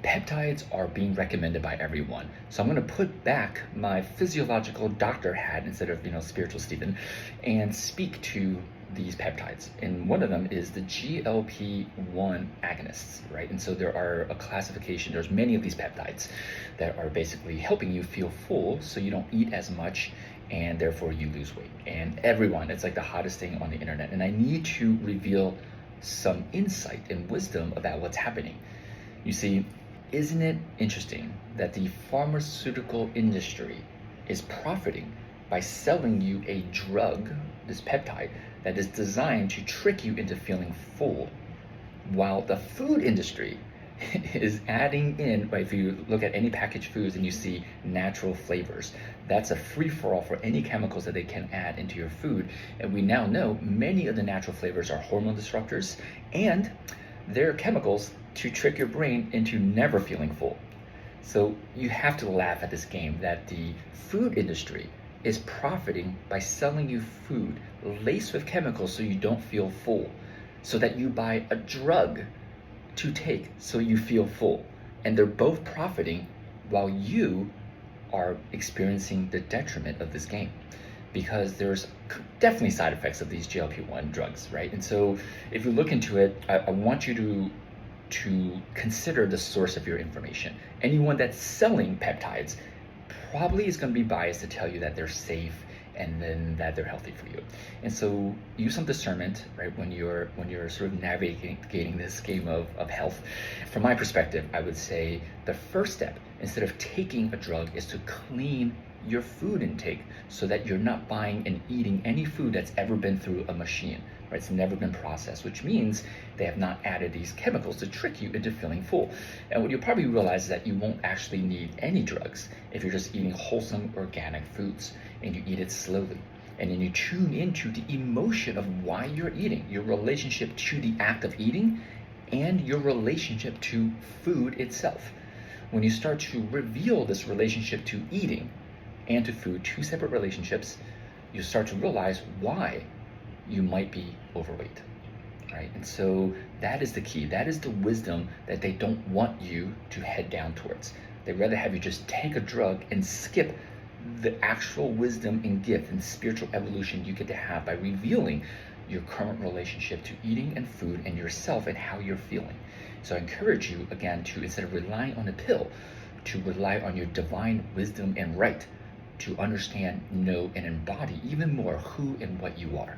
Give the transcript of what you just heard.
Peptides are being recommended by everyone. So I'm going to put back my physiological doctor hat instead of, spiritual Stephen, and speak to these peptides. And one of them is the GLP-1 agonists, right? And so there are a classification, there's many of these peptides that are basically helping you feel full so you don't eat as much and therefore you lose weight. And everyone, it's like the hottest thing on the internet. And I need to reveal some insight and wisdom about what's happening. You see, isn't it interesting that the pharmaceutical industry is profiting by selling you a drug, this peptide, that is designed to trick you into feeling full, while the food industry is adding in, right? If you look at any packaged foods and you see natural flavors, that's a free-for-all for any chemicals that they can add into your food. And we now know many of the natural flavors are hormone disruptors, and they're chemicals to trick your brain into never feeling full. So you have to laugh at this game that the food industry is profiting by selling you food laced with chemicals so you don't feel full, so that you buy a drug to take so you feel full. And they're both profiting while you are experiencing the detriment of this game, because there's definitely side effects of these GLP-1 drugs, right? And so if you look into it, I want you to consider the source of your information. Anyone that's selling peptides probably is going to be biased to tell you that they're safe and then that they're healthy for you. And so use some discernment, right, when you're sort of navigating this game of health. From my perspective, I would say the first step, instead of taking a drug, is to clean your food intake so that you're not buying and eating any food that's ever been through a machine, right? It's never been processed, which means they have not added these chemicals to trick you into feeling full. And what you'll probably realize is that you won't actually need any drugs if you're just eating wholesome organic foods and you eat it slowly. And then you tune into the emotion of why you're eating, your relationship to the act of eating, and your relationship to food itself. When you start to reveal this relationship to eating and to food, two separate relationships, you start to realize why you might be overweight, right? And so that is the key. That is the wisdom that they don't want you to head down towards. They'd rather have you just take a drug and skip the actual wisdom and gift and spiritual evolution you get to have by revealing your current relationship to eating and food and yourself and how you're feeling. So I encourage you, again, to, instead of relying on a pill, to rely on your divine wisdom and right to understand, know, and embody even more who and what you are.